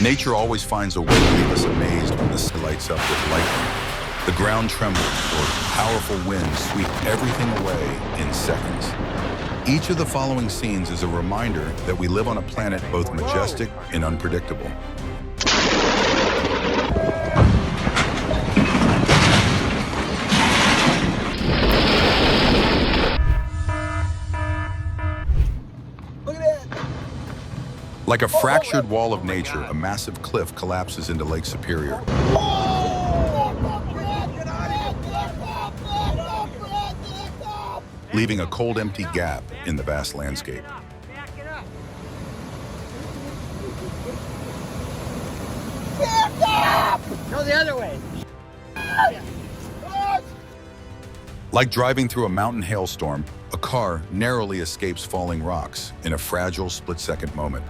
Nature always finds a way to leave us amazed when the sky lights up with lightning. The ground trembles or powerful winds sweep everything away in seconds. Each of the following scenes is a reminder that we live on a planet both majestic and unpredictable. Like a fractured wall of nature, a massive cliff collapses into Lake Superior. Leaving a cold, empty gap in the vast landscape. Go the other way. Like driving through a mountain hailstorm, a car narrowly escapes falling rocks in a fragile split-second moment.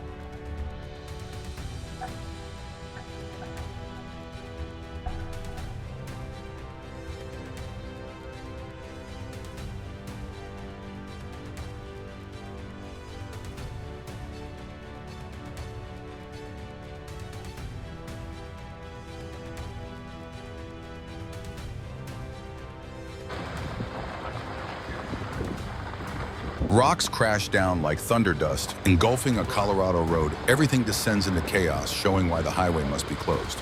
Rocks crash down like thunder dust, engulfing a Colorado road. Everything descends into chaos, showing why the highway must be closed.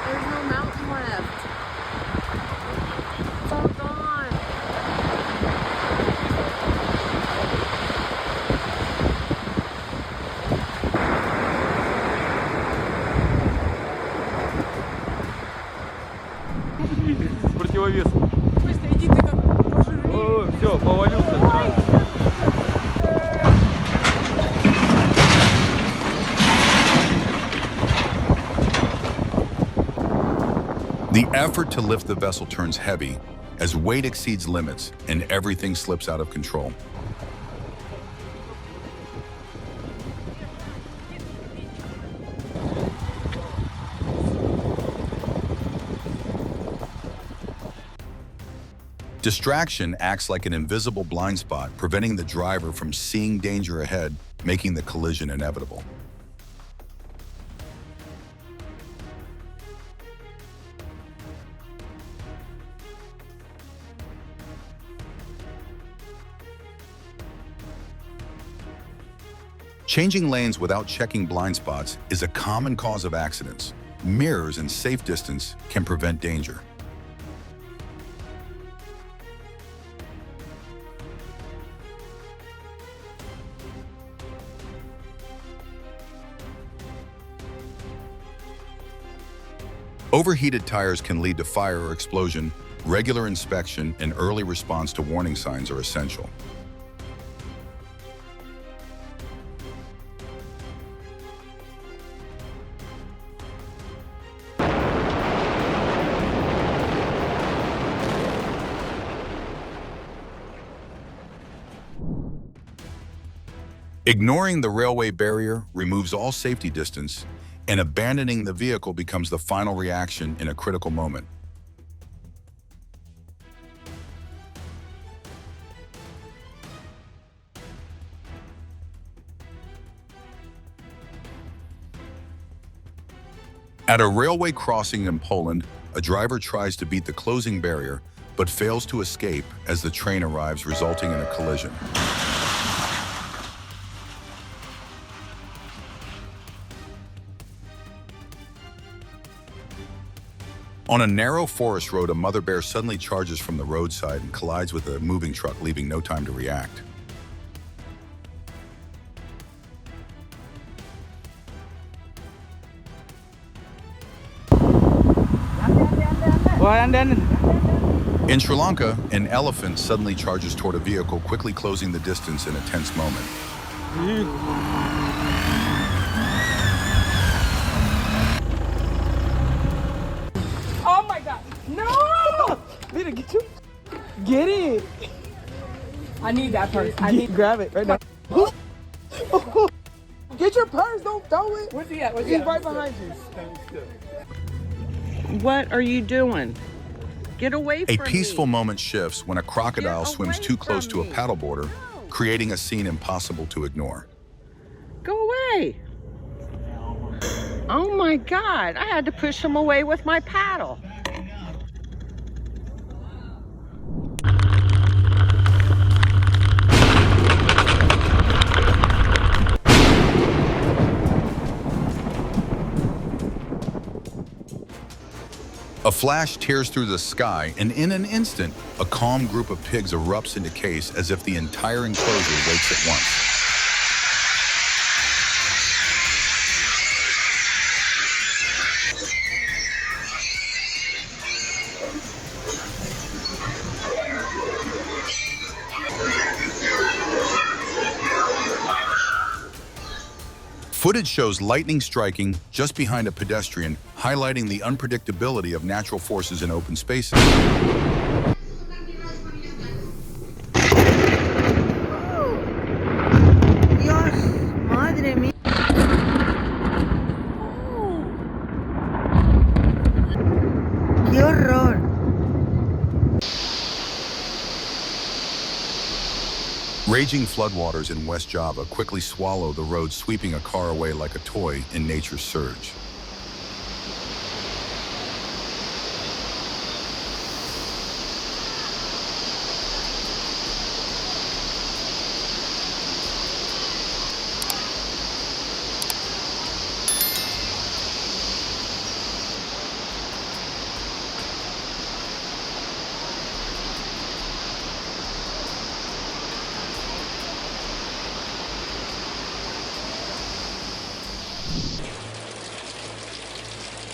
There's no mountain left. It's all gone. Противовес. Быстро иди, ты как пожирнее. О, все, повалился. The effort to lift the vessel turns heavy as weight exceeds limits and everything slips out of control. Distraction acts like an invisible blind spot, preventing the driver from seeing danger ahead, making the collision inevitable. Changing lanes without checking blind spots is a common cause of accidents. Mirrors and safe distance can prevent danger. Overheated tires can lead to fire or explosion. Regular inspection and early response to warning signs are essential. Ignoring the railway barrier removes all safety distance, and abandoning the vehicle becomes the final reaction in a critical moment. At a railway crossing in Poland, a driver tries to beat the closing barrier, but fails to escape as the train arrives, resulting in a collision. On a narrow forest road, a mother bear suddenly charges from the roadside and collides with a moving truck, leaving no time to react. In Sri Lanka, an elephant suddenly charges toward a vehicle, quickly closing the distance in a tense moment. Oh my God! No! Vita, get it. I need that purse. Grab it right now. Get your purse. Don't throw it. Where's he at? He's right behind you. What are you doing? Get away from A me. peaceful moment shifts when a crocodile Get swims away too close from to a me. paddleboarder, No. creating a scene impossible to ignore. Go away. Oh my God, I had to push him away with my paddle. A flash tears through the sky, and in an instant, a calm group of pigs erupts into case as if the entire enclosure wakes at once. Footage shows lightning striking just behind a pedestrian, highlighting the unpredictability of natural forces in open spaces. Dios, madre mía. Qué horror. Raging floodwaters in West Java quickly swallow the road, sweeping a car away like a toy in nature's surge.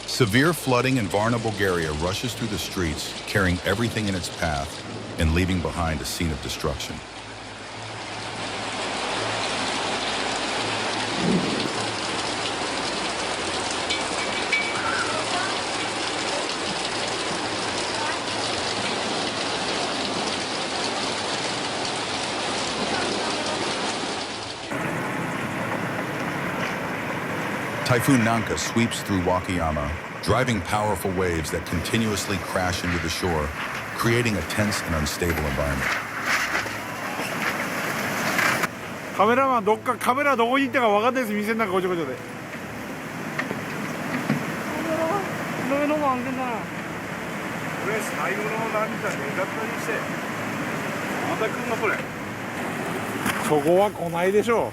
Severe flooding in Varna, Bulgaria rushes through the streets, carrying everything in its path and leaving behind a scene of destruction. Typhoon Nanka sweeps through Wakayama, driving powerful waves that continuously crash into the shore, creating a tense and unstable environment. カメラマンカメラどこに行ったか分かんないです。店の中ごちょごちょで。너 너무 안 된다. 그래 사이로로 남자 내가 편이세. 아다 큰거 그래. 저거와 고나이でしょ.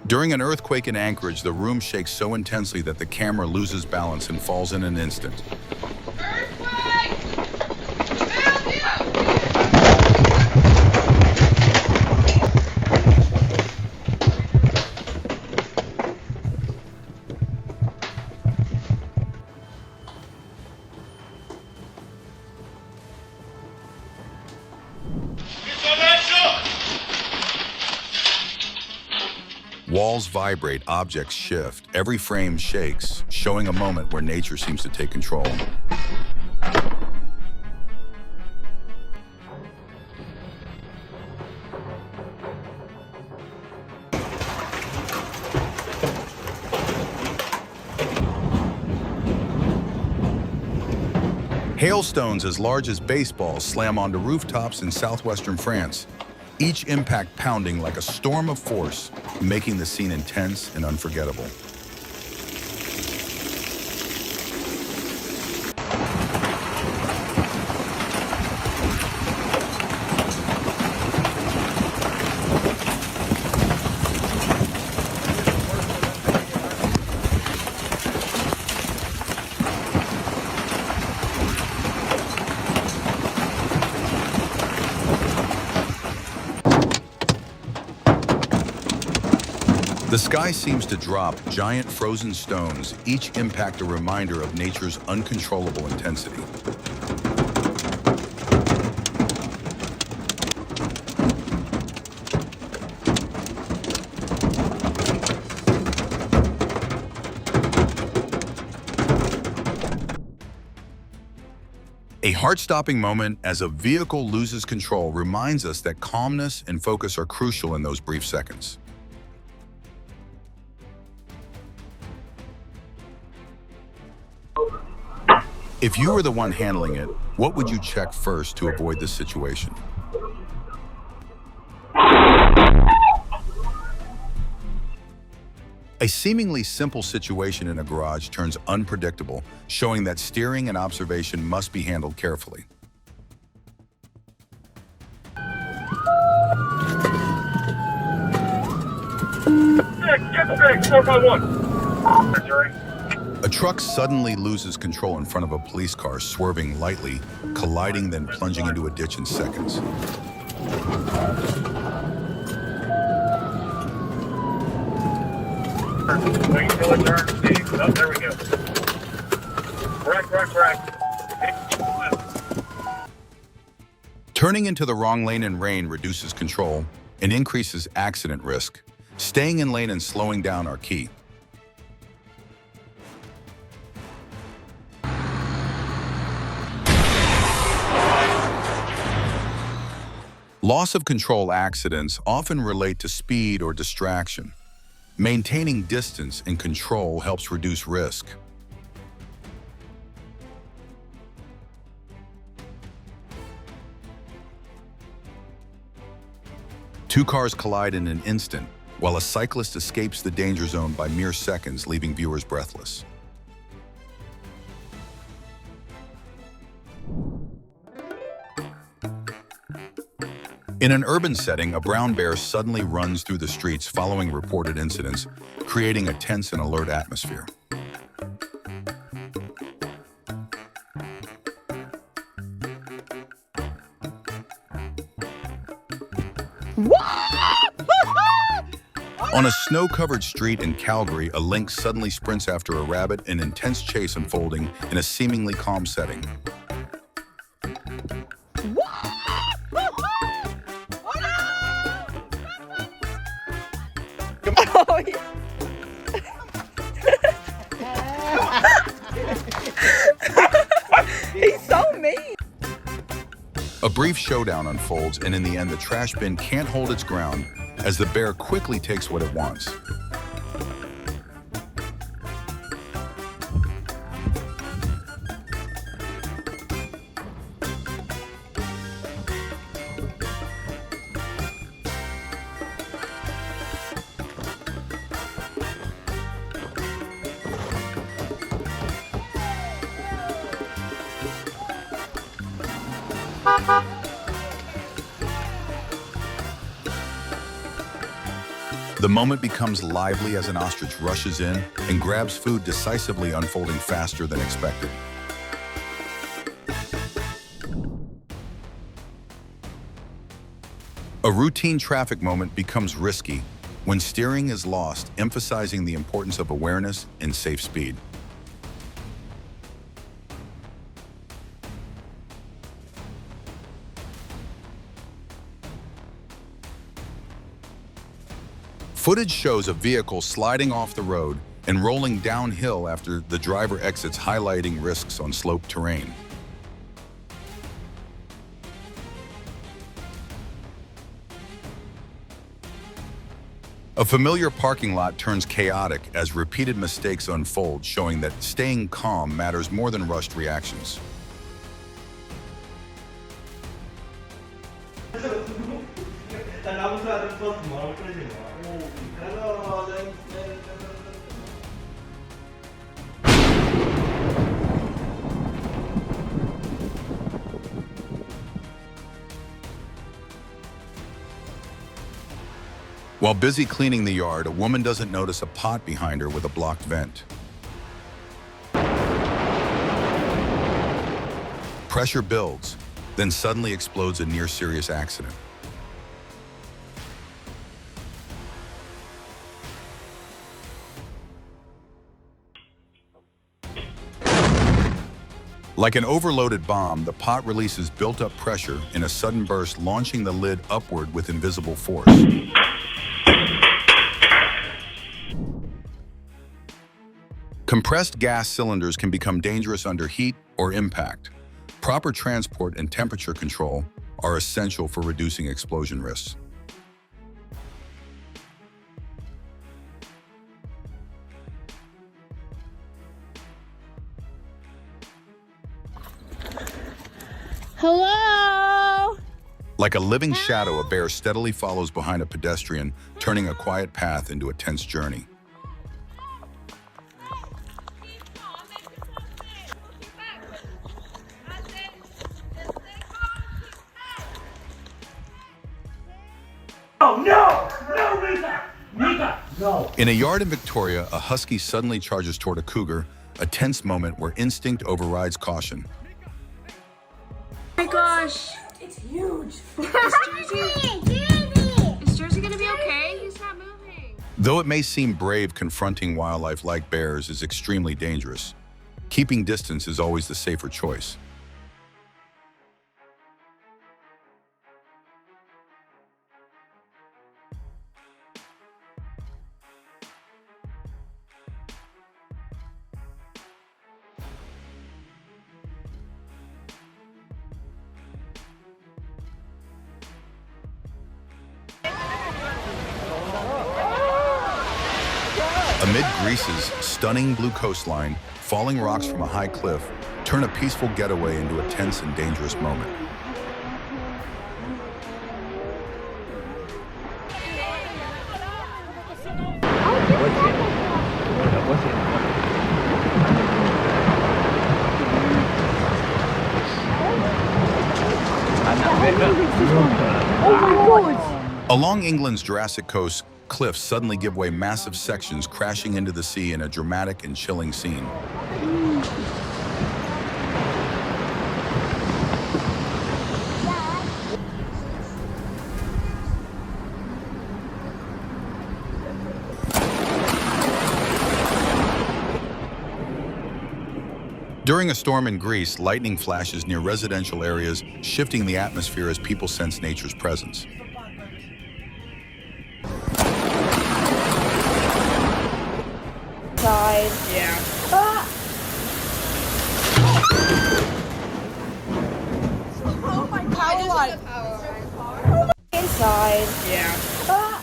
During an earthquake in Anchorage, the room shakes so intensely that the camera loses balance and falls in an instant. Walls vibrate, objects shift, every frame shakes, showing a moment where nature seems to take control. Hailstones as large as baseballs slam onto rooftops in southwestern France, each impact pounding like a storm of force, making the scene intense and unforgettable. The sky seems to drop giant frozen stones, each impact a reminder of nature's uncontrollable intensity. A heart-stopping moment as a vehicle loses control reminds us that calmness and focus are crucial in those brief seconds. If you were the one handling it, what would you check first to avoid this situation? A seemingly simple situation in a garage turns unpredictable, showing that steering and observation must be handled carefully. Get 4x1. A truck suddenly loses control in front of a police car, swerving lightly, colliding, then plunging into a ditch in seconds. Wait till it turns, Steve. Oh, there we go. Correct. Turning into the wrong lane in rain reduces control and increases accident risk. Staying in lane and slowing down are key. Loss of control accidents often relate to speed or distraction. Maintaining distance and control helps reduce risk. Two cars collide in an instant, while a cyclist escapes the danger zone by mere seconds, leaving viewers breathless. In an urban setting, a brown bear suddenly runs through the streets following reported incidents, creating a tense and alert atmosphere. On a snow-covered street in Calgary, a lynx suddenly sprints after a rabbit, an intense chase unfolding in a seemingly calm setting. Oh, yeah. He's so mean. A brief showdown unfolds, and in the end, the trash bin can't hold its ground as the bear quickly takes what it wants. The moment becomes lively as an ostrich rushes in and grabs food decisively, unfolding faster than expected. A routine traffic moment becomes risky when steering is lost, emphasizing the importance of awareness and safe speed. Footage shows a vehicle sliding off the road and rolling downhill after the driver exits, highlighting risks on sloped terrain. A familiar parking lot turns chaotic as repeated mistakes unfold, showing that staying calm matters more than rushed reactions. While busy cleaning the yard, a woman doesn't notice a pot behind her with a blocked vent. Pressure builds, then suddenly explodes a near-serious accident. Like an overloaded bomb, the pot releases built-up pressure in a sudden burst, launching the lid upward with invisible force. Compressed gas cylinders can become dangerous under heat or impact. Proper transport and temperature control are essential for reducing explosion risks. Hello? Like a living shadow, a bear steadily follows behind a pedestrian, turning a quiet path into a tense journey. In a yard in Victoria, a husky suddenly charges toward a cougar, a tense moment where instinct overrides caution. Oh my gosh. It's huge. Is Jersey gonna be okay? He's not moving. Though it may seem brave, confronting wildlife like bears is extremely dangerous. Keeping distance is always the safer choice. Amid Greece's stunning blue coastline, falling rocks from a high cliff turn a peaceful getaway into a tense and dangerous moment. Along England's Jurassic Coast, cliffs suddenly give way massive sections, crashing into the sea in a dramatic and chilling scene. During a storm in Greece, lightning flashes near residential areas, shifting the atmosphere as people sense nature's presence. Side. Yeah. Oh my god. Inside. Yeah.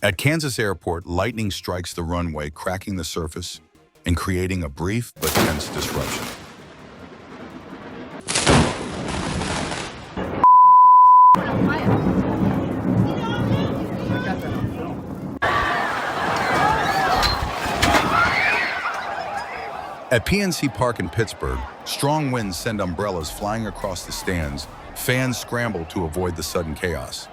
At Kansas Airport, lightning strikes the runway, cracking the surface and creating a brief but tense disruption. At PNC Park in Pittsburgh, strong winds send umbrellas flying across the stands. Fans scramble to avoid the sudden chaos.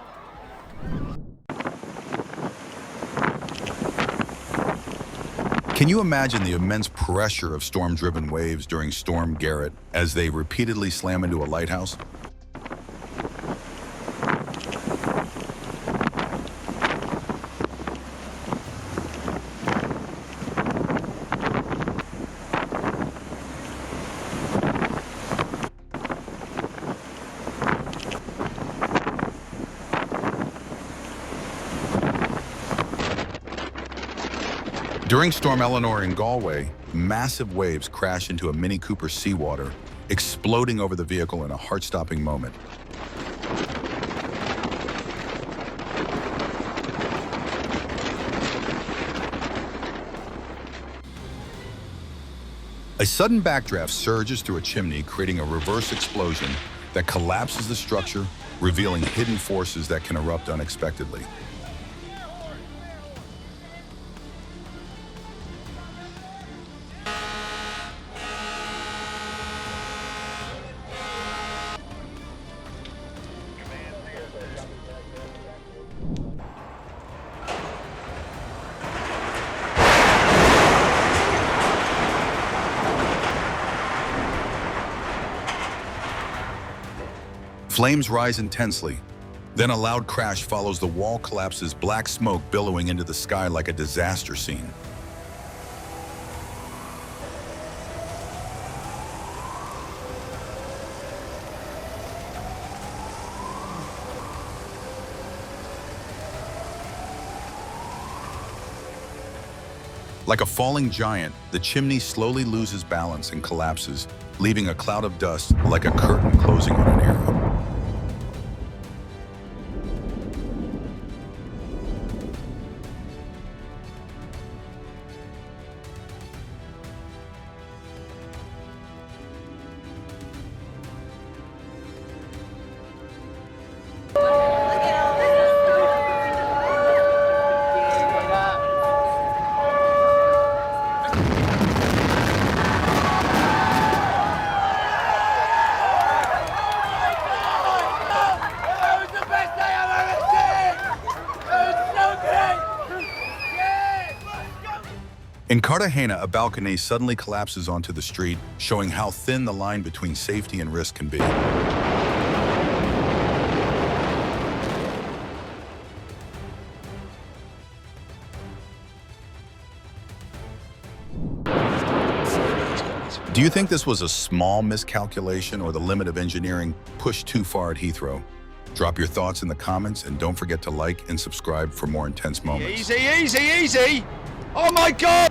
Can you imagine the immense pressure of storm-driven waves during Storm Garrett as they repeatedly slam into a lighthouse? During Storm Eleanor in Galway, massive waves crash into a Mini Cooper seawater, exploding over the vehicle in a heart-stopping moment. A sudden backdraft surges through a chimney, creating a reverse explosion that collapses the structure, revealing hidden forces that can erupt unexpectedly. Flames rise intensely. Then a loud crash follows. The wall collapses, black smoke billowing into the sky like a disaster scene. Like a falling giant, the chimney slowly loses balance and collapses, leaving a cloud of dust like a curtain closing on an arrow. In Cartagena, a balcony suddenly collapses onto the street, showing how thin the line between safety and risk can be. Do you think this was a small miscalculation or the limit of engineering pushed too far at Heathrow? Drop your thoughts in the comments and don't forget to like and subscribe for more intense moments. Easy, easy, easy! Oh my God!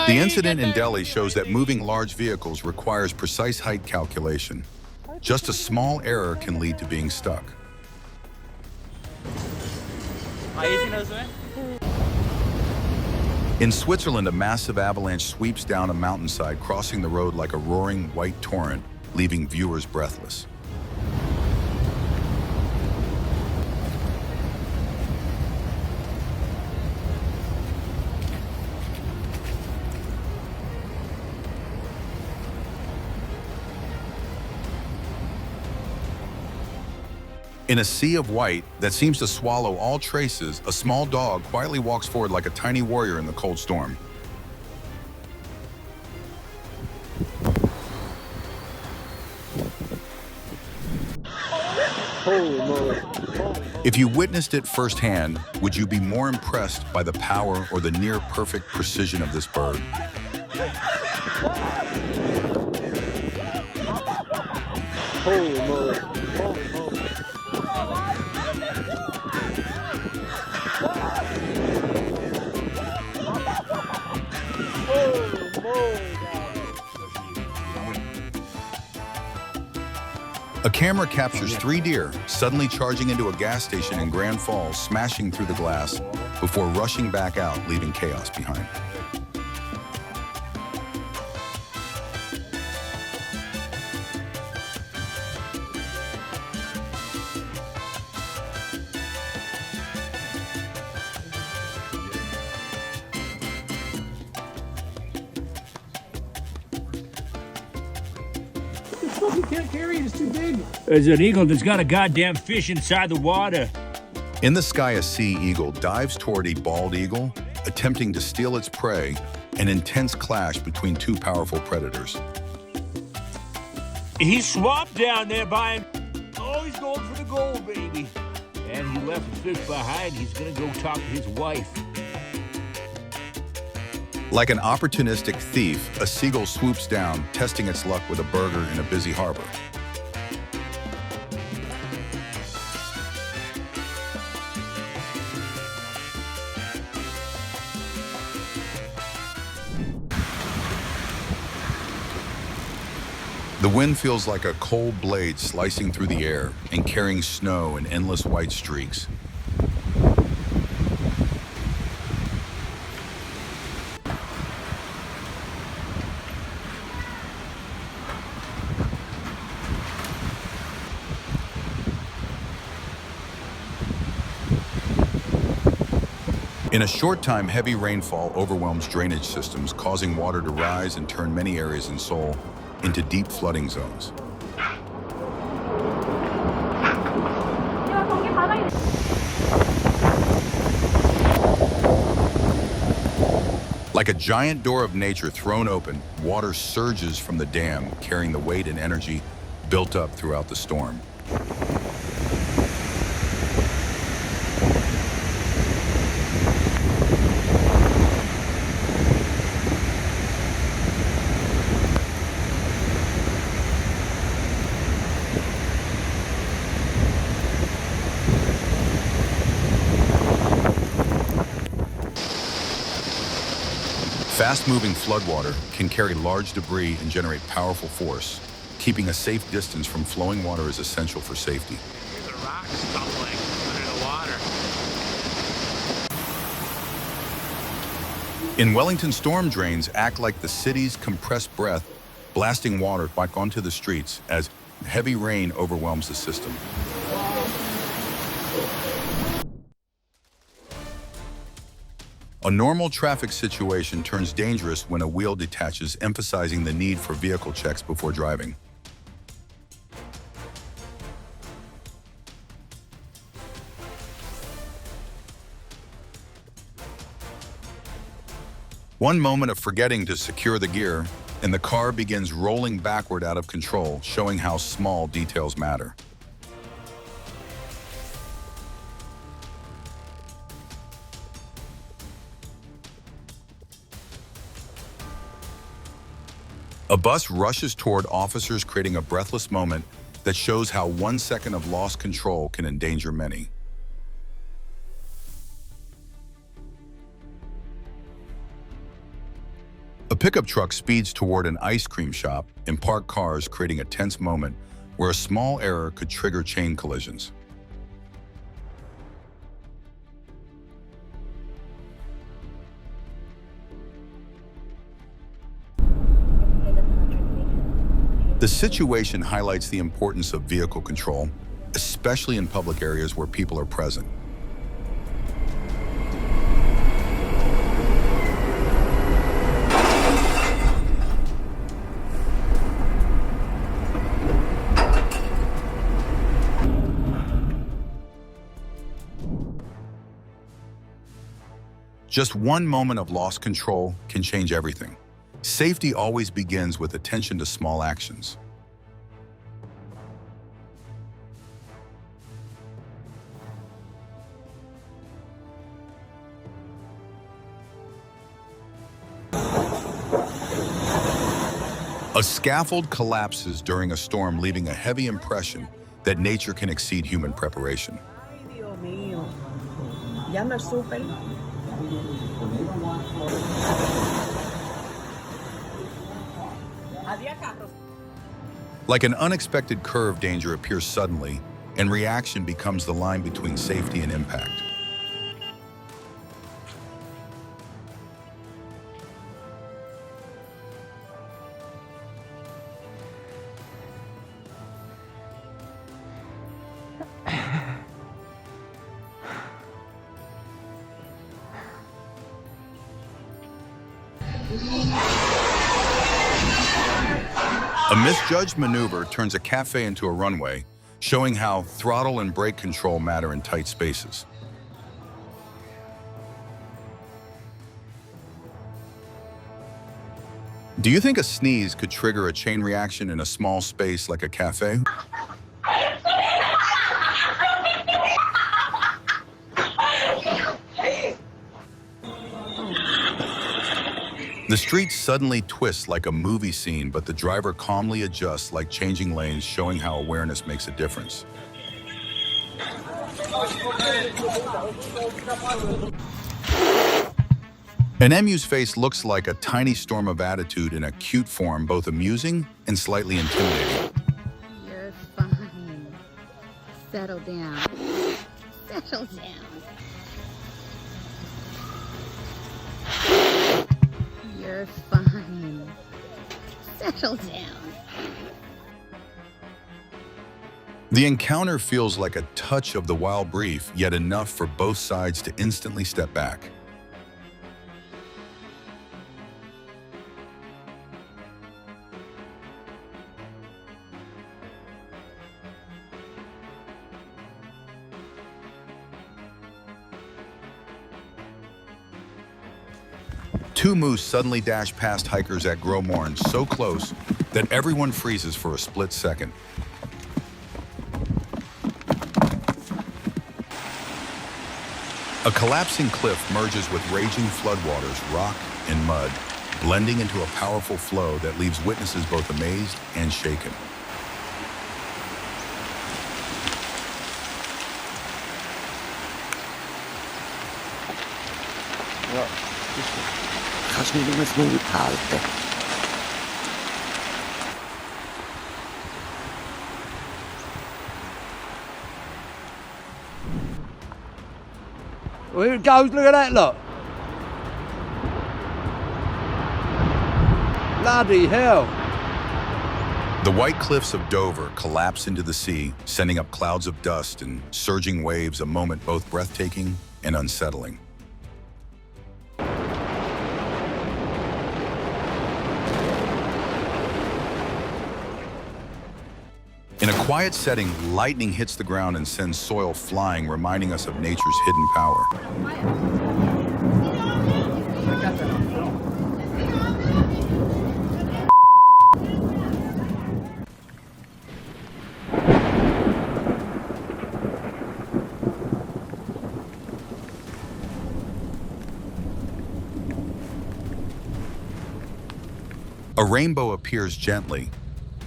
The incident in Delhi shows that moving large vehicles requires precise height calculation. Just a small error can lead to being stuck. In Switzerland, a massive avalanche sweeps down a mountainside, crossing the road like a roaring white torrent, leaving viewers breathless. In a sea of white that seems to swallow all traces, a small dog quietly walks forward like a tiny warrior in the cold storm. If you witnessed it firsthand, would you be more impressed by the power or the near-perfect precision of this bird? Holy moly. A camera captures 3 deer suddenly charging into a gas station in Grand Falls, smashing through the glass before rushing back out, leaving chaos behind. You can't carry it, it's too big. There's an eagle that's got a goddamn fish inside the water. In the sky, a sea eagle dives toward a bald eagle, attempting to steal its prey, an intense clash between 2 powerful predators. He's swamped down there by him. Oh, he's going for the gold, baby. And he left the fish behind. He's gonna go talk to his wife. Like an opportunistic thief, a seagull swoops down, testing its luck with a burger in a busy harbor. The wind feels like a cold blade slicing through the air and carrying snow in endless white streaks. In a short time, heavy rainfall overwhelms drainage systems, causing water to rise and turn many areas in Seoul into deep flooding zones. Like a giant door of nature thrown open, water surges from the dam, carrying the weight and energy built up throughout the storm. Fast-moving floodwater can carry large debris and generate powerful force. Keeping a safe distance from flowing water is essential for safety. There's a rock stumbling under the water. In Wellington, storm drains act like the city's compressed breath, blasting water back onto the streets as heavy rain overwhelms the system. A normal traffic situation turns dangerous when a wheel detaches, emphasizing the need for vehicle checks before driving. One moment of forgetting to secure the gear, and the car begins rolling backward out of control, showing how small details matter. A bus rushes toward officers, creating a breathless moment that shows how 1 second of lost control can endanger many. A pickup truck speeds toward an ice cream shop and parked cars, creating a tense moment where a small error could trigger chain collisions. The situation highlights the importance of vehicle control, especially in public areas where people are present. Just one moment of lost control can change everything. Safety always begins with attention to small actions. A scaffold collapses during a storm, leaving a heavy impression that nature can exceed human preparation. Ay, Dios mío. Ya anda súper. Like an unexpected curve, danger appears suddenly, and reaction becomes the line between safety and impact. A misjudged maneuver turns a cafe into a runway, showing how throttle and brake control matter in tight spaces. Do you think a sneeze could trigger a chain reaction in a small space like a cafe? The street suddenly twists like a movie scene, but the driver calmly adjusts like changing lanes, showing how awareness makes a difference. An emu's face looks like a tiny storm of attitude in a cute form, both amusing and slightly intimidating. You're fine. Settle down. Settle down. You're fine. Settle down. The encounter feels like a touch of the wild brief, yet enough for both sides to instantly step back. Two moose suddenly dash past hikers at Gros Morne, so close that everyone freezes for a split second. A collapsing cliff merges with raging floodwaters, rock and mud, blending into a powerful flow that leaves witnesses both amazed and shaken. Kanske ni vill smooth halt. Well, here it goes, look at that, look. Bloody hell. The white cliffs of Dover collapse into the sea, sending up clouds of dust and surging waves, a moment both breathtaking and unsettling. In a quiet setting, lightning hits the ground and sends soil flying, reminding us of nature's hidden power. A rainbow appears gently.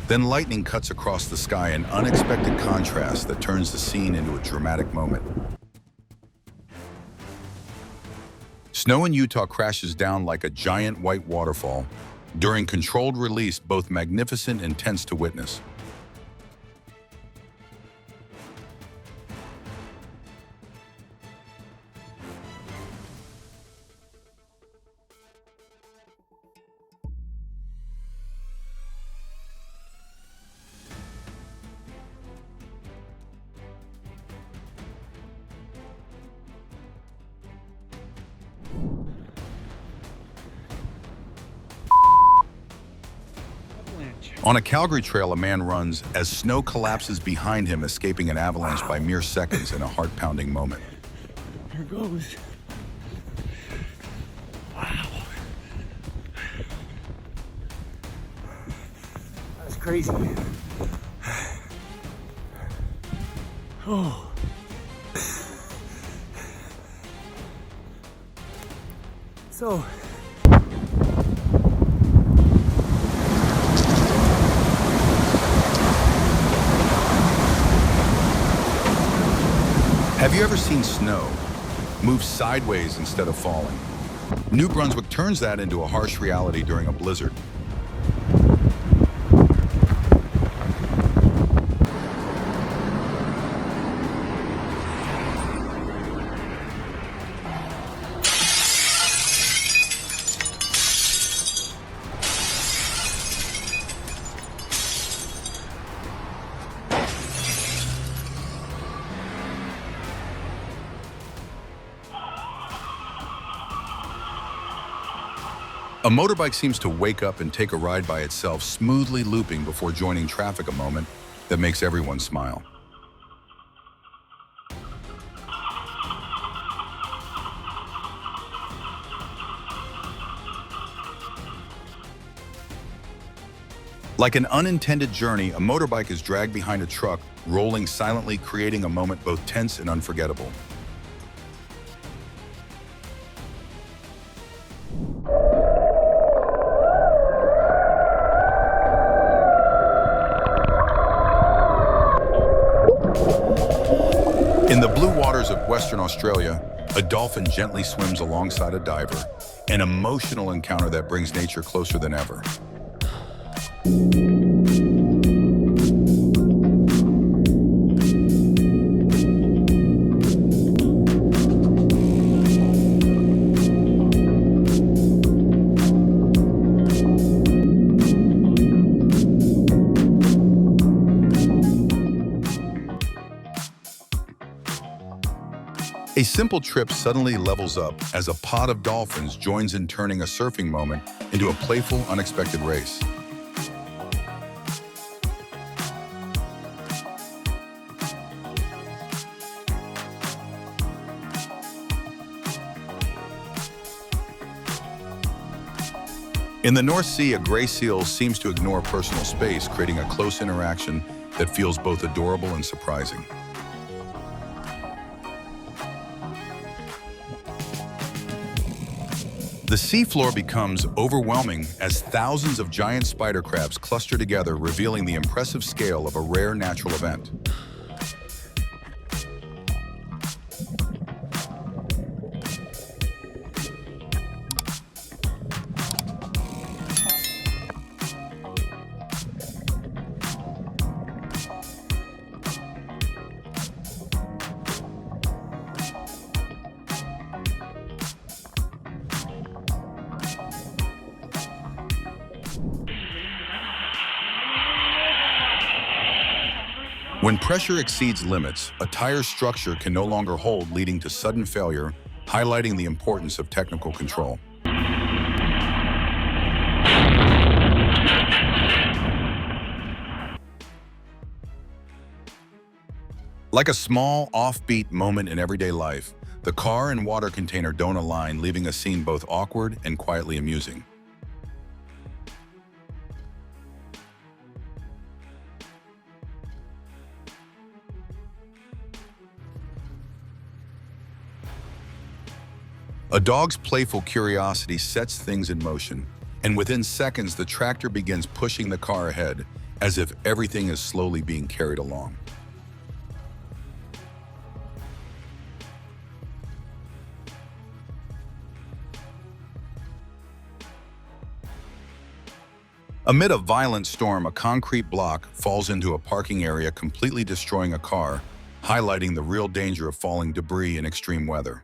Then lightning cuts across the sky, an unexpected contrast that turns the scene into a dramatic moment. Snow in Utah crashes down like a giant white waterfall. During controlled release, both magnificent and tense to witness. On a Calgary trail, a man runs as snow collapses behind him, escaping an avalanche by mere seconds in a heart-pounding moment. Here goes. Wow. That's crazy. Oh. So. Have you ever seen snow move sideways instead of falling? New Brunswick turns that into a harsh reality during a blizzard. A motorbike seems to wake up and take a ride by itself, smoothly looping before joining traffic, a moment that makes everyone smile. Like an unintended journey, a motorbike is dragged behind a truck, rolling silently, creating a moment both tense and unforgettable. In the blue waters of Western Australia, a dolphin gently swims alongside a diver, an emotional encounter that brings nature closer than ever. A simple trip suddenly levels up as a pod of dolphins joins in, turning a surfing moment into a playful, unexpected race. In the North Sea, a gray seal seems to ignore personal space, creating a close interaction that feels both adorable and surprising. The seafloor becomes overwhelming as thousands of giant spider crabs cluster together, revealing the impressive scale of a rare natural event. When pressure exceeds limits, a tire structure can no longer hold, leading to sudden failure, highlighting the importance of technical control. Like a small, offbeat moment in everyday life, the car and water container don't align, leaving a scene both awkward and quietly amusing. A dog's playful curiosity sets things in motion, and within seconds, the tractor begins pushing the car ahead, as if everything is slowly being carried along. Amid a violent storm, a concrete block falls into a parking area, completely destroying a car, highlighting the real danger of falling debris in extreme weather.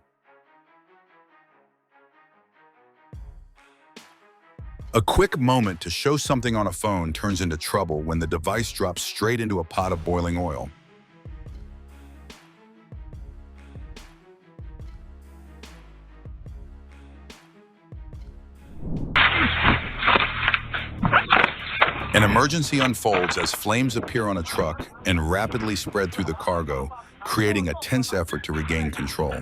A quick moment to show something on a phone turns into trouble when the device drops straight into a pot of boiling oil. An emergency unfolds as flames appear on a truck and rapidly spread through the cargo, creating a tense effort to regain control.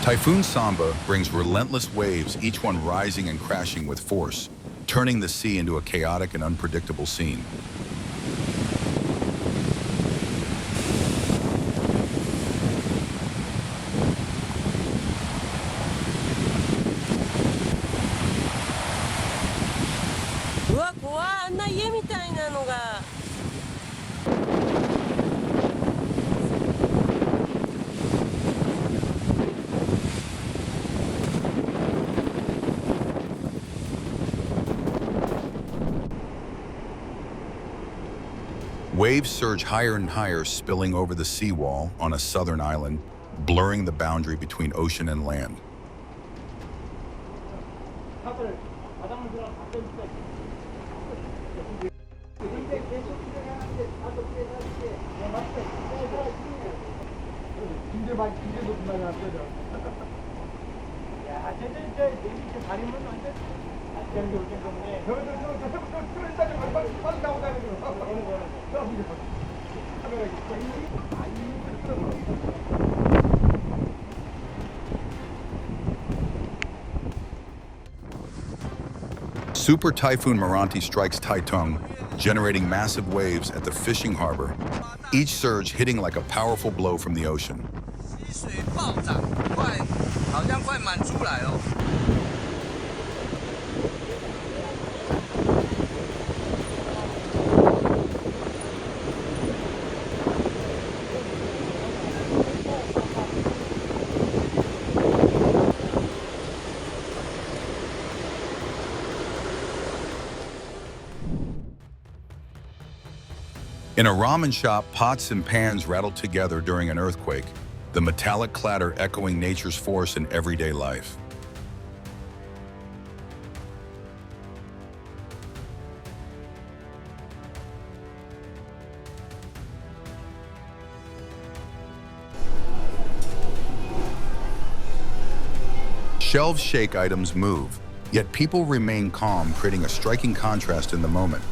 Typhoon Samba brings relentless waves, each one rising and crashing with force, turning the sea into a chaotic and unpredictable scene. Waves surge higher and higher, spilling over the seawall on a southern island, blurring the boundary between ocean and land. Super Typhoon Meranti strikes Taitung, generating massive waves at the fishing harbor, each surge hitting like a powerful blow from the ocean. In a ramen shop, pots and pans rattle together during an earthquake, the metallic clatter echoing nature's force in everyday life. Shelves shake, items move, yet people remain calm, creating a striking contrast in the moment.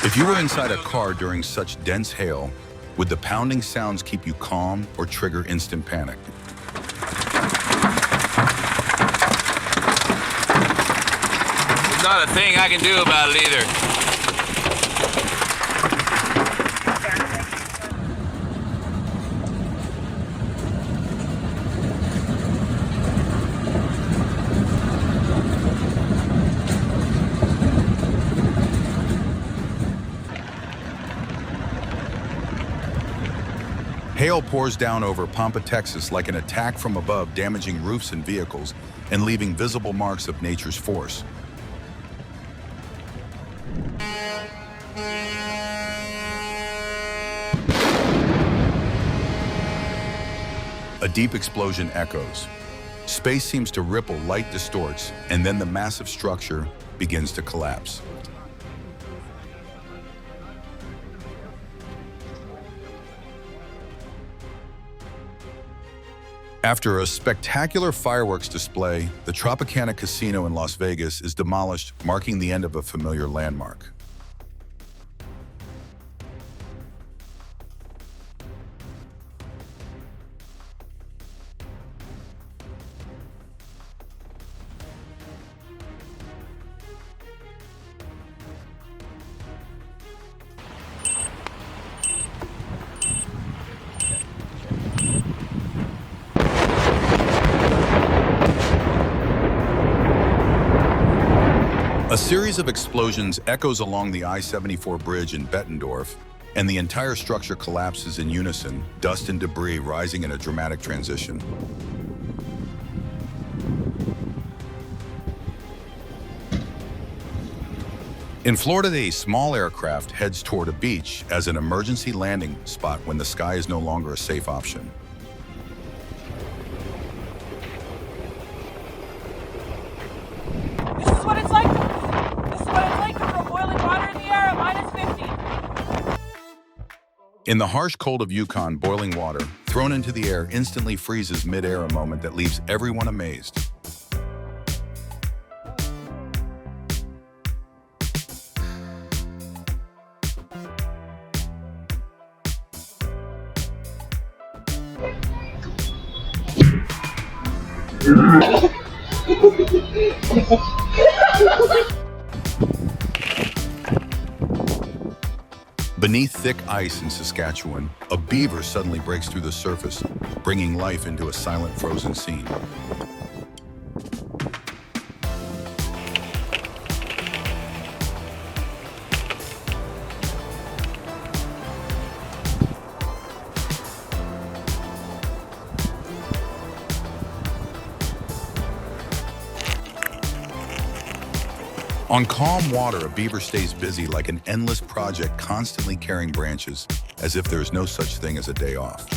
If you were inside a car during such dense hail, Would the pounding sounds keep you calm or trigger instant panic? There's not a thing I can do about it either. Hail pours down over Pampa, Texas like an attack from above, damaging roofs and vehicles and leaving visible marks of nature's force. A deep explosion echoes. Space seems to ripple, light distorts, and then the massive structure begins to collapse. After a spectacular fireworks display, the Tropicana Casino in Las Vegas is demolished, marking the end of a familiar landmark. A series of explosions echoes along the I-74 bridge in Bettendorf, and the entire structure collapses in unison, dust and debris rising in a dramatic transition. In Florida, a small aircraft heads toward a beach as an emergency landing spot when the sky is no longer a safe option. This is what it's like to throw boiling water in the air at -50. In the harsh cold of Yukon, boiling water, thrown into the air, instantly freezes mid-air, a moment that leaves everyone amazed. Beneath thick ice in Saskatchewan, a beaver suddenly breaks through the surface, bringing life into a silent, frozen scene. On calm water, a beaver stays busy like an endless project, constantly carrying branches, as if there's no such thing as a day off.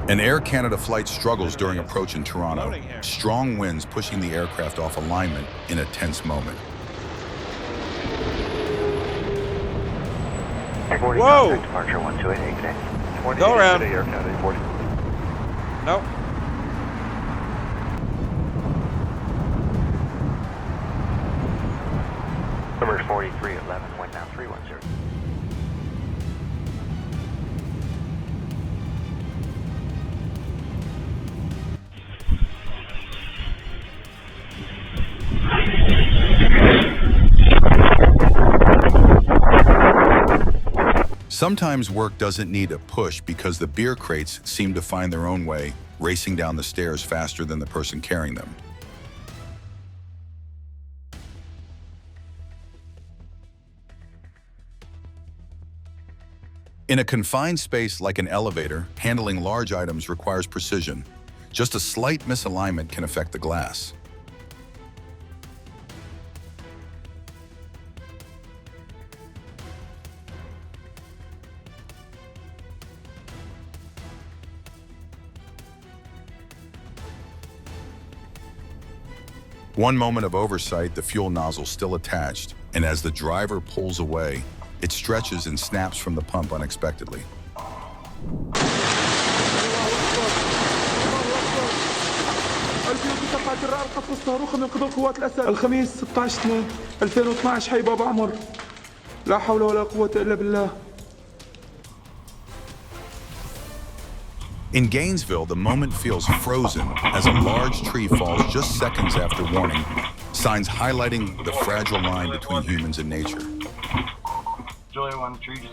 An Air Canada flight struggles during approach in Toronto, strong winds pushing the aircraft off alignment in a tense moment. Whoa! Departure 128 Go around. Air Canada 40. Nope. Number 4311, wind now 310. Sometimes work doesn't need a push because the beer crates seem to find their own way, racing down the stairs faster than the person carrying them. In a confined space like an elevator, handling large items requires precision. Just a slight misalignment can affect the glass. One moment of oversight, the fuel nozzle still attached, and as the driver pulls away, It stretches and snaps from the pump unexpectedly. رقص الصاروخ من قبل قوات الأسد الخميس 16/2/2012 حي بابا عمر لا حول ولا قوة إلا بالله. In Gainesville, the moment feels frozen as a large tree falls just seconds after warning, signs highlighting the fragile line between humans and nature. Julia 1, tree.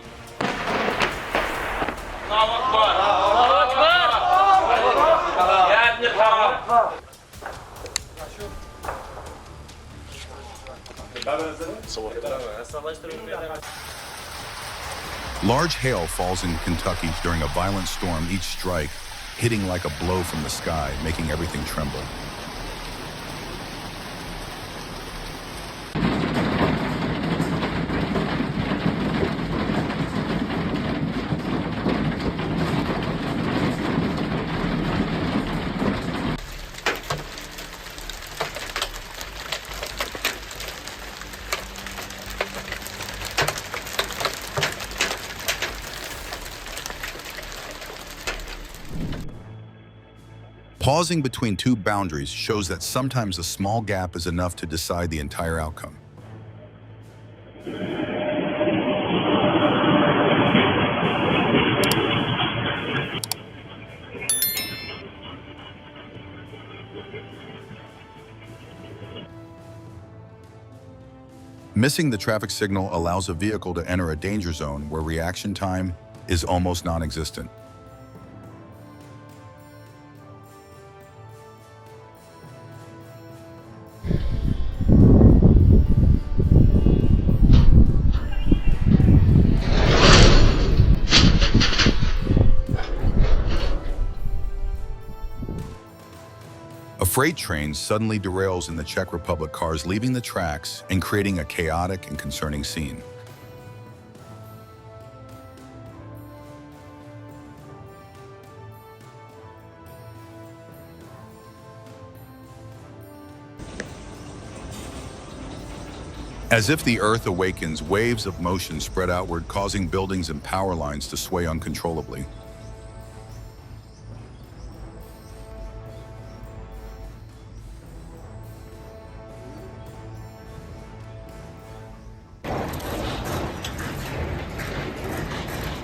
Large hail falls in Kentucky during a violent storm, each strike hitting like a blow from the sky, making everything tremble. Pausing between two boundaries shows that sometimes a small gap is enough to decide the entire outcome. Missing the traffic signal allows a vehicle to enter a danger zone where reaction time is almost non-existent. A freight train suddenly derails in the Czech Republic, cars leaving the tracks and creating a chaotic and concerning scene. As if the earth awakens, waves of motion spread outward, causing buildings and power lines to sway uncontrollably.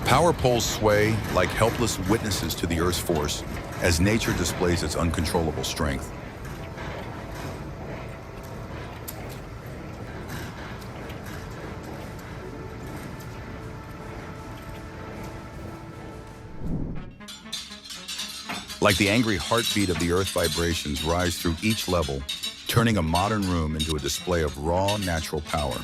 Power poles sway like helpless witnesses to the Earth's force as nature displays its uncontrollable strength. Like the angry heartbeat of the Earth, vibrations rise through each level, turning a modern room into a display of raw, natural power.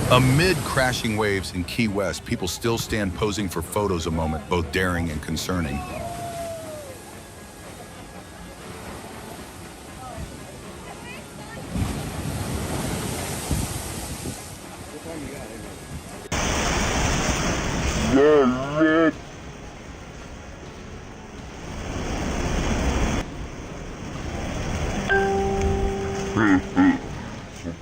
Amid crashing waves in Key West, people still stand posing for photos, a moment both daring and concerning.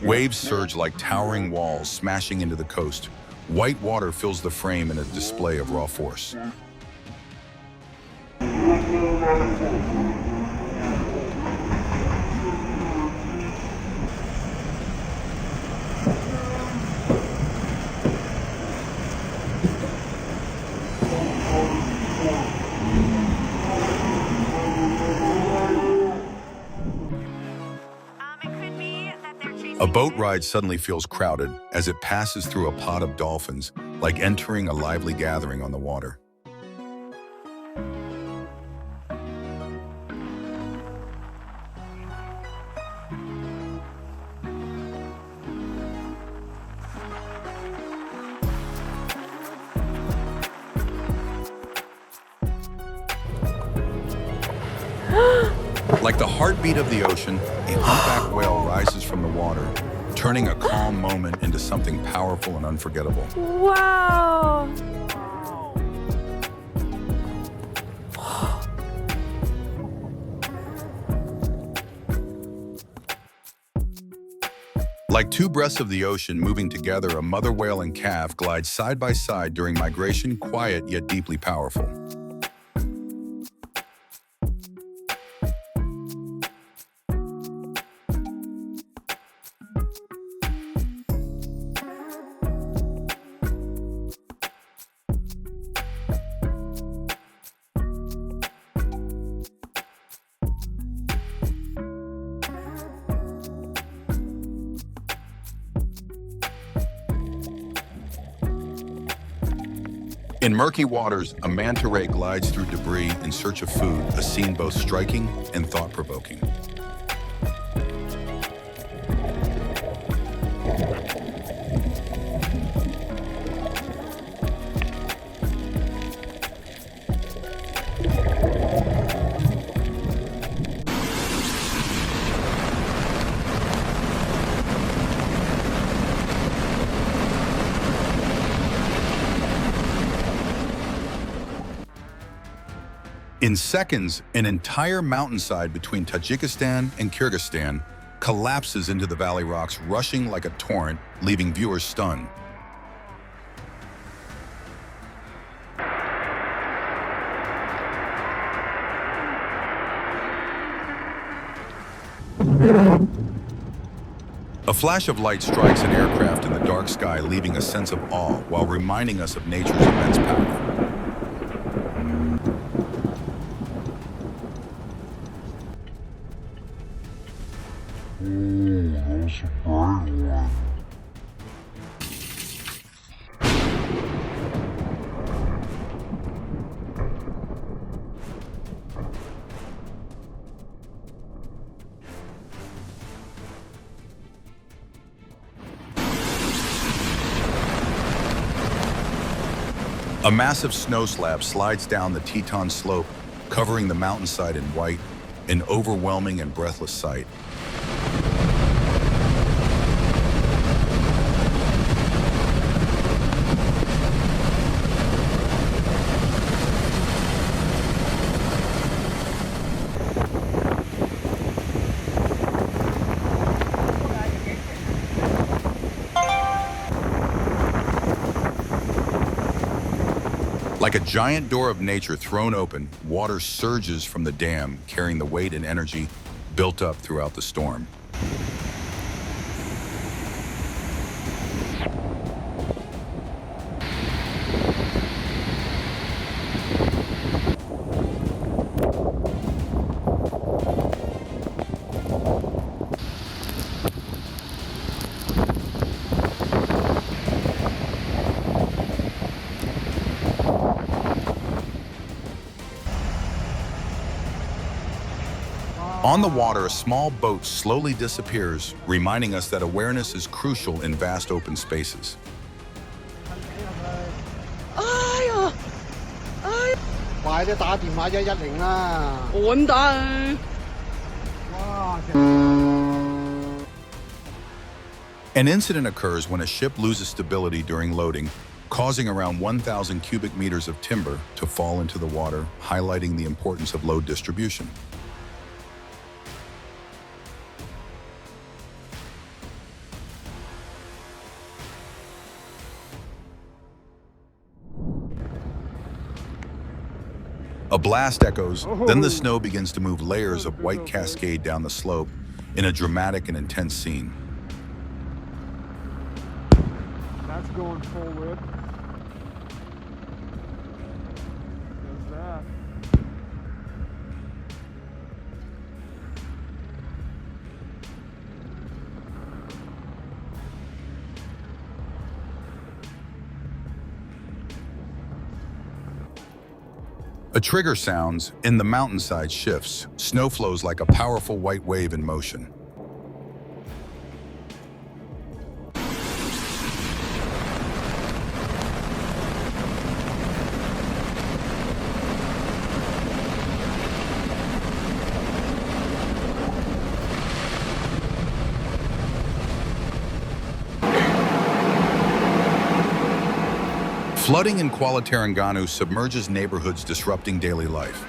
Waves surge like towering walls, smashing into the coast. White water fills the frame in a display of raw force. A boat ride suddenly feels crowded as it passes through a pod of dolphins, like entering a lively gathering on the water. Like the heartbeat of the ocean, a humpback whale rises from the water, turning a calm moment into something powerful and unforgettable. Wow. Like two breaths of the ocean moving together, a mother whale and calf glide side by side during migration, quiet yet deeply powerful. In murky waters, a manta ray glides through debris in search of food, a scene both striking and thought-provoking. In seconds, an entire mountainside between Tajikistan and Kyrgyzstan collapses into the valley rocks, rushing like a torrent, leaving viewers stunned. A flash of light strikes an aircraft in the dark sky, leaving a sense of awe while reminding us of nature's immense power. That's a bright one. A massive snow slab slides down the Teton slope, covering the mountainside in white, an overwhelming and breathless sight. Like a giant door of nature thrown open, water surges from the dam, carrying the weight and energy built up throughout the storm. On the water, a small boat slowly disappears, reminding us that awareness is crucial in vast open spaces. An incident occurs when a ship loses stability during loading, causing around 1,000 cubic meters of timber to fall into the water, highlighting the importance of load distribution. A blast echoes, then the snow begins to move layers of white cascade down the slope in a dramatic and intense scene. That's going full whip. There's that. A trigger sounds, and the mountainside shifts. Snow flows like a powerful white wave in motion. Flooding in Kuala Terengganu submerges neighborhoods, disrupting daily life.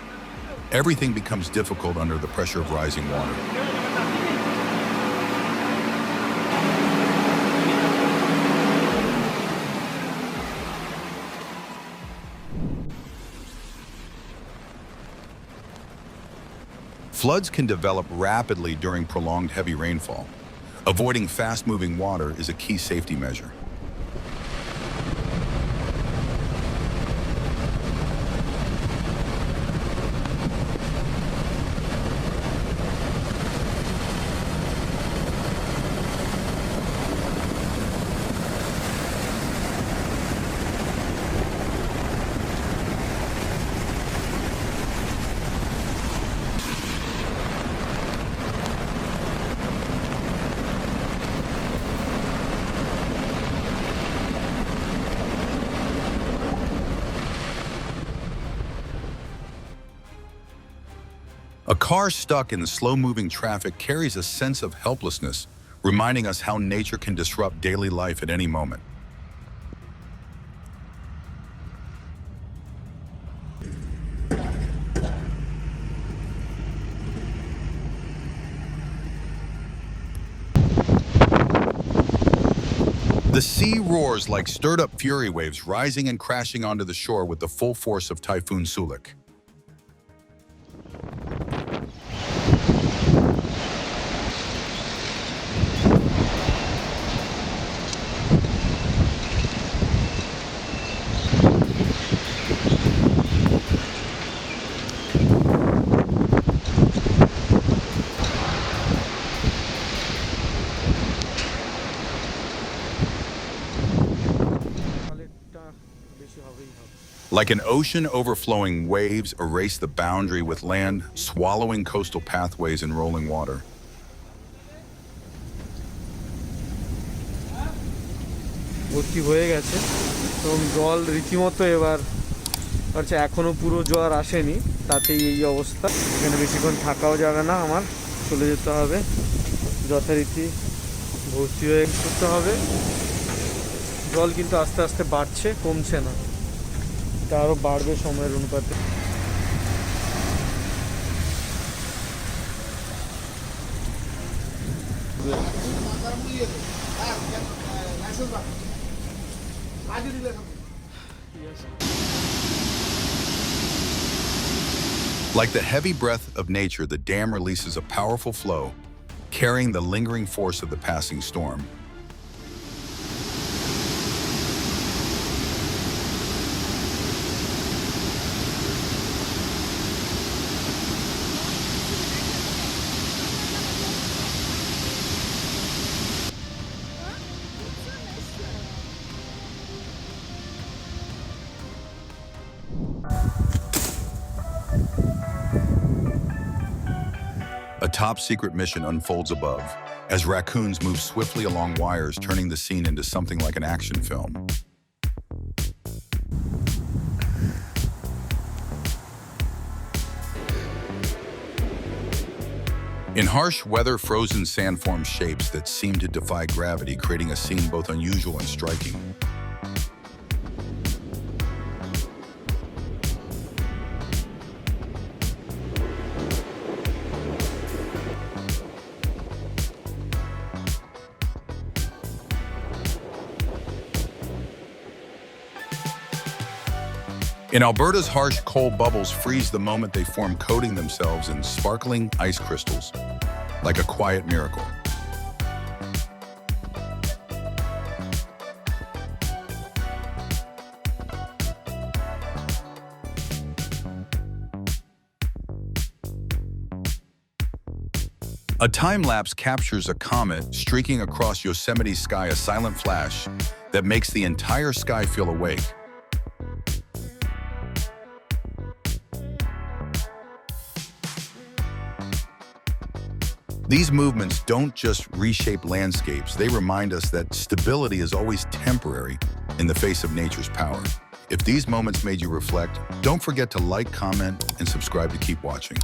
Everything becomes difficult under the pressure of rising water. Floods can develop rapidly during prolonged heavy rainfall. Avoiding fast-moving water is a key safety measure. A car stuck in slow-moving traffic carries a sense of helplessness, reminding us how nature can disrupt daily life at any moment. The sea roars like stirred-up fury waves, rising and crashing onto the shore with the full force of Typhoon Sulik. Like an ocean, overflowing waves erase the boundary with land, swallowing coastal pathways and rolling water. ভর্তি হয়ে গেছে এবং জল রীতিমতো এবার হচ্ছে এখনো পুরো জোয়ার আসেনি, তাতেই এই অবস্থা। এখানে বেশিক্ষণ থাকাও যাবে না, আমার চলে যেতে হবে, যথারীতি ভর্তি হয়ে করতে হবে। জল কিন্তু আস্তে আস্তে বাড়ছে, কমছে না, এটা আরও বাড়বে সময়ের অনুপাতে। Like the heavy breath of nature, the dam releases a powerful flow, carrying the lingering force of the passing storm. A top-secret mission unfolds above, as raccoons move swiftly along wires, turning the scene into something like an action film. In harsh weather, frozen sand forms shapes that seem to defy gravity, creating a scene both unusual and striking. In Alberta's harsh cold bubbles freeze the moment they form, coating themselves in sparkling ice crystals, like a quiet miracle. A time-lapse captures a comet streaking across Yosemite's sky, a silent flash that makes the entire sky feel awake. These movements don't just reshape landscapes, they remind us that stability is always temporary in the face of nature's power. If these moments made you reflect, don't forget to like, comment, and subscribe to keep watching.